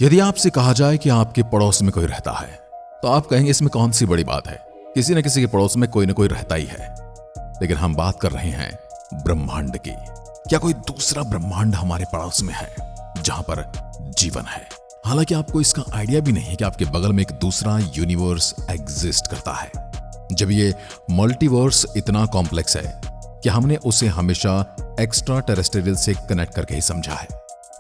यदि आपसे कहा जाए कि आपके पड़ोस में कोई रहता है तो आप कहेंगे इसमें कौन सी बड़ी बात है, किसी न किसी के पड़ोस में कोई ना कोई रहता ही है। लेकिन हम बात कर रहे हैं ब्रह्मांड की। क्या कोई दूसरा ब्रह्मांड हमारे पड़ोस में है जहां पर जीवन है? हालांकि आपको इसका आइडिया भी नहीं है कि आपके बगल में एक दूसरा यूनिवर्स एग्जिस्ट करता है। जब ये मल्टीवर्स इतना कॉम्प्लेक्स है कि हमने उसे हमेशा एक्स्ट्रा टेरेस्ट्रियल से कनेक्ट करके ही समझा है।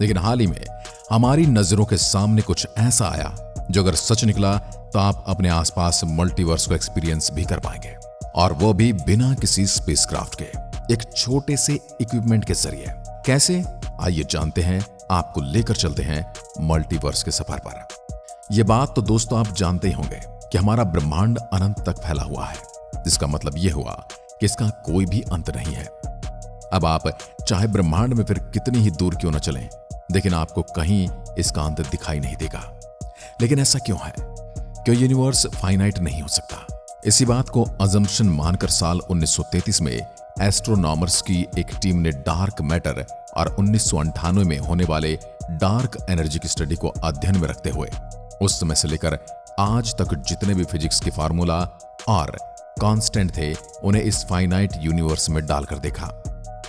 लेकिन हाल ही में हमारी नजरों के सामने कुछ ऐसा आया जो अगर सच निकला तो आप अपने आसपास मल्टीवर्स को एक्सपीरियंस भी कर पाएंगे, और वो भी बिना किसी स्पेसक्राफ्ट के, एक छोटे से इक्विपमेंट के जरिए। कैसे? आइए जानते हैं, आपको लेकर चलते हैं मल्टीवर्स के सफर पर। यह बात तो दोस्तों आप जानते ही होंगे कि हमारा ब्रह्मांड अनंत तक फैला हुआ है, जिसका मतलब यह हुआ कि इसका कोई भी अंत नहीं है। अब आप चाहे ब्रह्मांड में फिर कितनी ही दूर क्यों न चलें, लेकिन आपको कहीं इसका अंत दिखाई नहीं देगा। लेकिन ऐसा क्यों है? क्यों यूनिवर्स फाइनाइट नहीं हो सकता? इसी बात को अजम्पशन मानकर साल 1933 में एस्ट्रोनॉमर्स की एक टीम ने डार्क मैटर और 1998 में होने वाले डार्क एनर्जी की स्टडी को अध्ययन में रखते हुए उस समय से लेकर आज तक जितने भी फिजिक्स के फार्मूला और कांस्टेंट थे उन्हें इस फाइनाइट यूनिवर्स में डालकर देखा।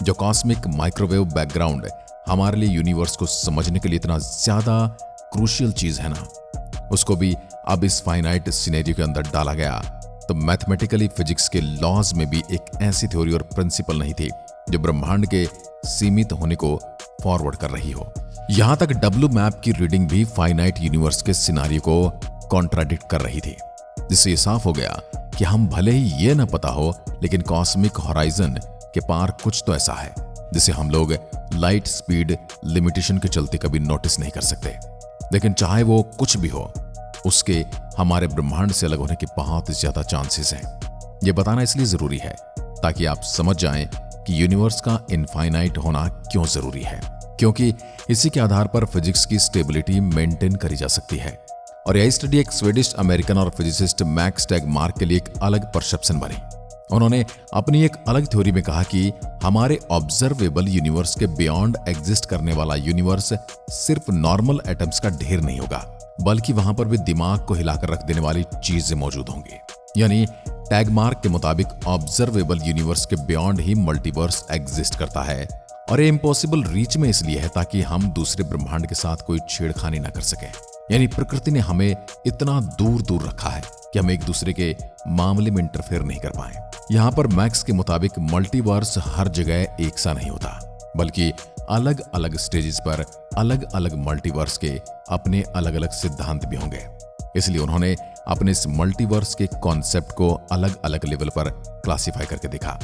जो कॉस्मिक माइक्रोवेव बैकग्राउंड हमारे लिए यूनिवर्स को समझने के लिए इतना ज्यादा क्रूशियल चीज है ना, उसको भी अब इस फाइनाइट सिनेरियो के अंदर डाला गया। तो मैथमेटिकली फिजिक्स के लॉज में भी एक ऐसी थ्योरी और प्रिंसिपल नहीं थी जो ब्रह्मांड के सीमित होने को फॉरवर्ड कर रही हो। यहां तक डब्ल्यू मैप की रीडिंग भी फाइनाइट यूनिवर्स के सिनारियो को कॉन्ट्राडिक्ट कर रही थी, जिससे यह साफ हो गया कि हम भले ही ये न पता हो, लेकिन कॉस्मिक होराइजन के पार कुछ तो ऐसा है जिसे हम लोग लाइट स्पीड लिमिटेशन के चलते कभी नोटिस नहीं कर सकते। लेकिन चाहे वो कुछ भी हो, उसके हमारे ब्रह्मांड से अलग होने के बहुत ज्यादा चांसेस हैं। ये बताना इसलिए जरूरी है ताकि आप समझ जाएं कि यूनिवर्स का इनफाइनाइट होना क्यों जरूरी है, क्योंकि इसी के आधार पर फिजिक्स की स्टेबिलिटी मेंटेन करी जा सकती है। और यह स्टडी एक स्वीडिश अमेरिकन और फिजिसिस्ट मैक्स टैगमार्क के लिए एक अलग परसेप्शन बनी। उन्होंने अपनी एक अलग थ्योरी में कहा कि हमारे ऑब्जर्वेबल यूनिवर्स के बियॉन्ड एग्जिस्ट करने वाला यूनिवर्स सिर्फ नॉर्मल एटम्स का ढेर नहीं होगा, बल्कि वहां पर भी दिमाग को हिलाकर रख देने वाली चीजें मौजूद होंगी। यानी टैगमार्क के मुताबिक ऑब्जर्वेबल यूनिवर्स के बियॉन्ड ही मल्टीवर्स एग्जिस्ट करता है, और ये इम्पॉसिबल रीच में इसलिए है ताकि हम दूसरे ब्रह्मांड के साथ कोई छेड़खानी ना कर सके। यानी प्रकृति ने हमें इतना दूर दूर रखा है कि हम एक दूसरे के मामले में इंटरफेयर नहीं कर पाए। यहां पर मैक्स के मुताबिक मल्टीवर्स हर जगह एक सा नहीं होता, बल्कि अलग अलग स्टेजेस पर अलग अलग मल्टीवर्स के अपने अलग अलग सिद्धांत भी होंगे। इसलिए उन्होंने अपने इस मल्टीवर्स के कॉन्सेप्ट को अलग अलग लेवल पर क्लासिफाई करके देखा,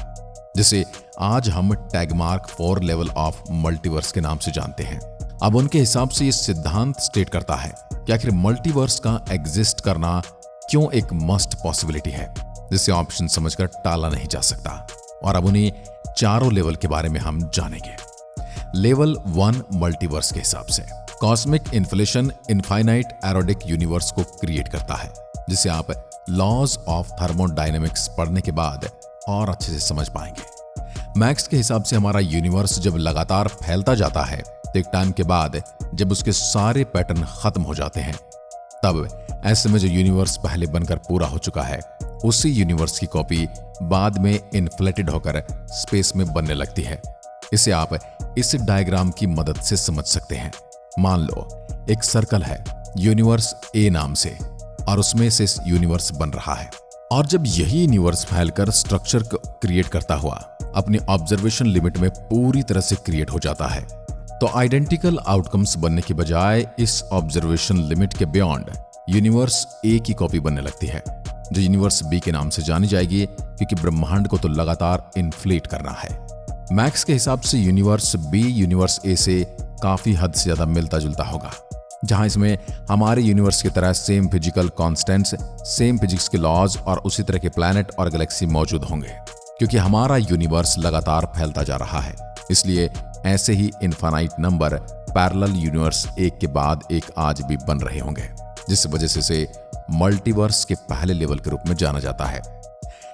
जिसे आज हम टैगमार्क 4 लेवल ऑफ मल्टीवर्स के नाम से जानते हैं। अब उनके हिसाब से यह सिद्धांत स्टेट करता है कि आखिर मल्टीवर्स का एग्जिस्ट करना क्यों एक मस्ट पॉसिबिलिटी है, जिसे ऑप्शन समझकर टाला नहीं जा सकता। और अब उन्हीं चारों लेवल के बारे में हम जानेंगे। लेवल 1 मल्टीवर्स के हिसाब से कॉस्मिक इन्फ्लेशन इनफाइनाइट एरोडिक यूनिवर्स को क्रिएट करता है, जिसे आप लॉज ऑफ थर्मोडायनेमिक्स पढ़ने के बाद और अच्छे से समझ पाएंगे। मैक्स के हिसाब से हमारा यूनिवर्स जब लगातार फैलता जाता है तो एक टाइम के बाद जब उसके सारे पैटर्न खत्म हो जाते हैं, तब ऐसे में जो यूनिवर्स पहले बनकर पूरा हो चुका है उसी यूनिवर्स की कॉपी बाद में इन्फ्लेटेड होकर स्पेस में बनने लगती है। इसे आप इस डायग्राम की मदद से समझ सकते हैं। मान लो एक सर्कल है यूनिवर्स ए नाम से, और उसमें से यूनिवर्स बन रहा है। और जब यही यूनिवर्स फैलकर स्ट्रक्चर क्रिएट करता हुआ अपनी ऑब्जर्वेशन लिमिट में पूरी तरह से क्रिएट हो जाता है, तो आइडेंटिकल आउटकम्स बनने की बजाय इस ऑब्जर्वेशन लिमिट के बियॉन्ड यूनिवर्स ए की कॉपी बनने लगती है, जो यूनिवर्स बी के नाम से जानी जाएगी, क्योंकि ब्रह्मांड को तो लगातार इन्फ्लेट करना है। मैक्स के हिसाब से यूनिवर्स बी यूनिवर्स ए से काफी हद से ज्यादा मिलता जुलता होगा, जहां इसमें हमारे यूनिवर्स की तरह same physical constants, same physics के लॉज और उसी तरह के प्लैनेट और गैलेक्सी मौजूद होंगे। क्योंकि हमारा यूनिवर्स लगातार फैलता जा रहा है, इसलिए ऐसे ही इनफाइनाइट नंबर पैरेलल यूनिवर्स एक के बाद एक आज भी बन रहे होंगे, जिस वजह से इसे मल्टीवर्स के पहले लेवल के रूप में जाना जाता है।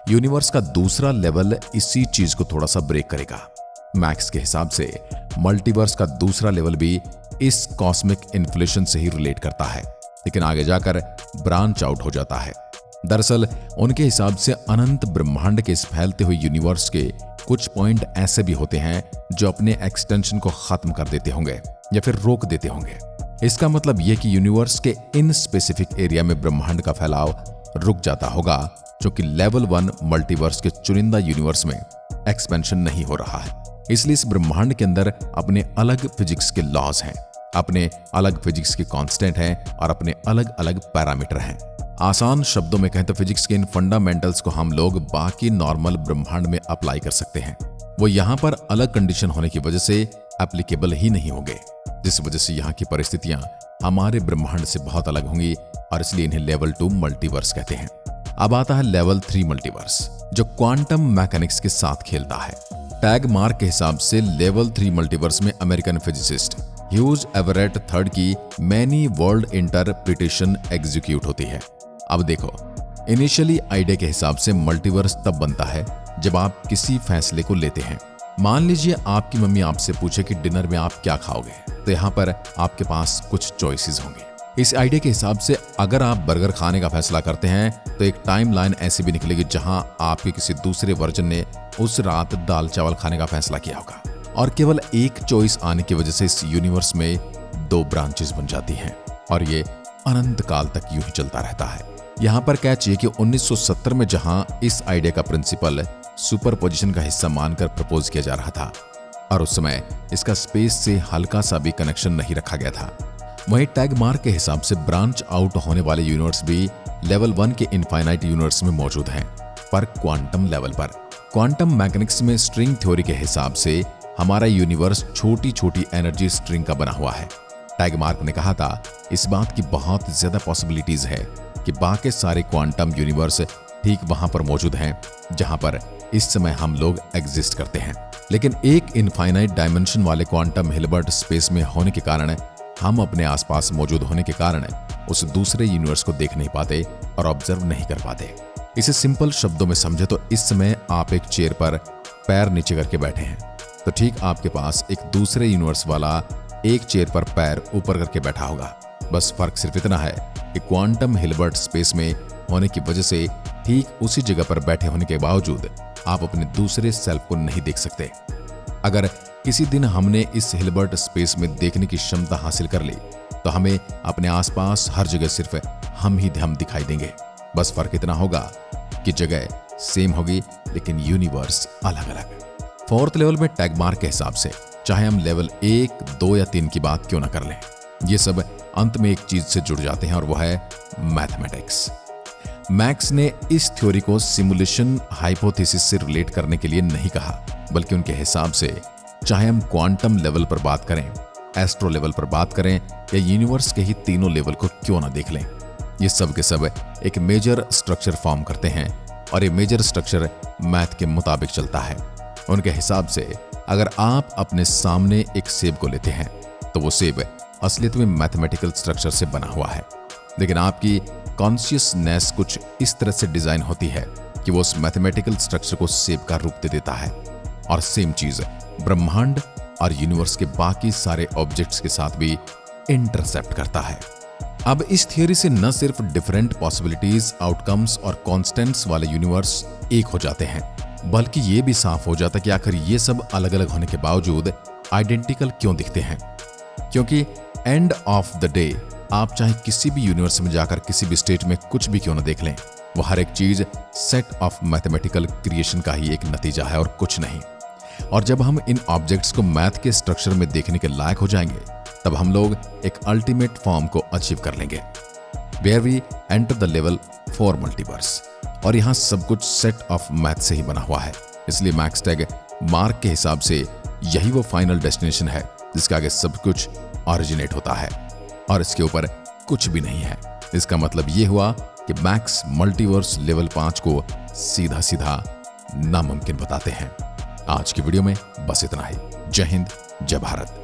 यूनिवर्स का दूसरा लेवल इसी चीज को थोड़ा सा ब्रेक करेगा। मैक्स के हिसाब से मल्टीवर्स का दूसरा लेवल भी इस कॉस्मिक इन्फ्लेशन से ही रिलेट करता है, लेकिन आगे जाकर ब्रांच आउट हो जाता है। दरअसल उनके हिसाब से अनंत ब्रह्मांड के इस फैलते हुए यूनिवर्स के कुछ पॉइंट ऐसे भी होते हैं जो अपने एक्सटेंशन को खत्म कर देते होंगे या फिर रोक देते होंगे। इसका मतलब यह कि यूनिवर्स के इन स्पेसिफिक एरिया में ब्रह्मांड का फैलाव रुक जाता होगा, क्योंकि लेवल 1 मल्टीवर्स के चुनिंदा यूनिवर्स में एक्सपेंशन नहीं हो रहा है। इसलिए इस ब्रह्मांड के अंदर अपने अलग फिजिक्स के लॉज हैं, अपने अलग फिजिक्स के कांस्टेंट हैं और अपने अलग अलग पैरामीटर हैं। आसान शब्दों में कहें तो फिजिक्स के इन फंडामेंटल्स को हम लोग बाकी नॉर्मल ब्रह्मांड में अप्लाई कर सकते हैं। वो यहाँ पर अलग कंडीशन होने की वजह से एप्लीकेबल ही नहीं होंगे, जिस वजह से यहाँ की परिस्थितियां हमारे ब्रह्मांड से बहुत अलग होंगी और इसलिए इन्हें लेवल 2 मल्टीवर्स कहते हैं। अब आता है लेवल 3 मल्टीवर्स, जो क्वांटम मैकेनिक्स के साथ खेलता है। टैग मार्क के हिसाब से लेवल 3 मल्टीवर्स में American physicist huge Everett third की मैनी वर्ल्ड इंटरप्रिटेशन एग्जीक्यूट होती है। अब देखो, इनिशियली आइडिया के हिसाब से मल्टीवर्स तब बनता है जब आप किसी फैसले को लेते हैं। मान लीजिए आपकी मम्मी आपसे पूछे कि डिनर में आप क्या खाओगे, तो यहाँ पर आपके पास कुछ चॉइसेस होंगे। इस आइडिया के हिसाब से अगर आप बर्गर खाने का फैसला करते हैं तो एक टाइमलाइन ऐसी भी निकलेगी जहां आपके किसी दूसरे वर्जन ने उस रात दाल चावल खाने का फैसला किया होगा, और केवल एक चॉइस आने की वजह से इस यूनिवर्स में 2 ब्रांचेस बन जाती हैं और ये अनंत काल तक यूं ही चलता रहता है। यहाँ पर कैच ये कि 1970 में जहां इस आइडिया का प्रिंसिपल सुपरपोजिशन का हिस्सा मानकर प्रपोज किया जा रहा था और उस समय इसका स्पेस से हल्का सा भी कनेक्शन नहीं रखा गया था, वहीं टैग मार्क के हिसाब से ब्रांच आउट होने वाले यूनिवर्स भी लेवल 1 के इनफाइनाइट यूनिवर्स में मौजूद हैं, पर क्वांटम लेवल पर। क्वांटम मैकेनिक्स में स्ट्रिंग थ्योरी के हिसाब से हमारा यूनिवर्स छोटी छोटी एनर्जी स्ट्रिंग का बना हुआ है। टैग मार्क ने कहा था इस बात की बहुत ज्यादा पॉसिबिलिटीज है कि बाकी सारे क्वांटम यूनिवर्स ठीक वहां पर मौजूद हैं जहां पर इस समय हम लोग एग्जिस्ट करते हैं, लेकिन एक इनफाइनाइट डायमेंशन वाले क्वांटम हिल्बर्ट स्पेस में होने के कारण हम अपने आसपास मौजूद होने के कारण उस दूसरे यूनिवर्स को देख नहीं पाते और ऑब्जर्व नहीं कर पाते। इसे सिंपल शब्दों में समझे तो इस समय आप एक चेयर पर पैर नीचे करके बैठे हैं, तो ठीक आपके पास एक दूसरे यूनिवर्स वाला एक चेयर पर पैर ऊपर करके बैठा होगा। बस फर्क सिर्फ इतना है कि क्वांटम हिल्बर्ट स्पेस में होने की वजह से ठीक उसी जगह पर बैठे होने के बावजूद आप अपने दूसरे सेल्फ को नहीं देख सकते। अगर किसी दिन हमने इस हिल्बर्ट स्पेस में देखने की क्षमता हासिल कर ली तो हमें अपने आसपास हर जगह सिर्फ हम दिखाई देंगे। बस फर्क इतना होगा कि जगह सेम होगी लेकिन यूनिवर्स अलग अलग। 4th लेवल में टैग मार्क के हिसाब से चाहे हम लेवल 1, 2 या 3 की बात क्यों ना कर लें, ये सब अंत में एक चीज से जुड़ जाते हैं और वो है मैथमेटिक्स। मैक्स ने इस थ्योरी को सिमुलेशन हाइपोथेसिस से रिलेट करने के लिए नहीं कहा, बल्कि उनके हिसाब से चाहे हम क्वांटम लेवल पर बात करें, एस्ट्रो लेवल पर बात करें या यूनिवर्स के ही तीनों लेवल को क्यों ना देख लें, ये सब के सब एक मेजर स्ट्रक्चर फॉर्म करते हैं और ये मेजर स्ट्रक्चर मैथ के मुताबिक चलता है। उनके हिसाब से अगर आप अपने सामने एक सेब को लेते हैं तो वो सेब असलियत में मैथमेटिकल स्ट्रक्चर से बना हुआ है, लेकिन आपकी कॉन्शियसनेस कुछ इस तरह से डिजाइन होती है कि वो उस मैथमेटिकल स्ट्रक्चर को सेब का रूप दे देता है। और सेम चीज ब्रह्मांड और यूनिवर्स के बाकी सारे ऑब्जेक्ट्स के साथ भी इंटरसेप्ट करता है। अब इस थियरी से न सिर्फ डिफरेंट पॉसिबिलिटीज, आउटकम्स और कॉन्स्टेंट्स वाले यूनिवर्स एक हो जाते हैं, बल्कि ये भी साफ हो जाता कि आखिर ये सब अलग अलग होने के बावजूद आइडेंटिकल क्यों दिखते हैं। क्योंकि एंड ऑफ द डे आप चाहे किसी भी यूनिवर्स में जाकर किसी भी स्टेट में कुछ भी क्यों ना देख लें, वो हर एक चीज सेट ऑफ मैथमेटिकल क्रिएशन का ही एक नतीजा है और कुछ नहीं। और जब हम इन ऑब्जेक्ट्स को मैथ के स्ट्रक्चर में देखने के लायक हो जाएंगे तब हम लोग एक अल्टीमेट फॉर्म को अचीव कर लेंगे, where we enter the level 4 multiverse. और यहाँ सब कुछ सेट ऑफ मैथ से ही बना हुआ है, इसलिए मैक्स टैग मार्क के हिसाब से यही वो फाइनल डेस्टिनेशन है जिसके आगे सब कुछ ऑरिजिनेट होता है और इसके ऊपर कुछ भी नहीं है। इसका मतलब ये हुआ कि मैक्स मल्टीवर्स लेवल 5 को सीधा सीधा नामुमकिन बताते हैं। आज की वीडियो में बस इतना ही। जय हिंद, जय भारत।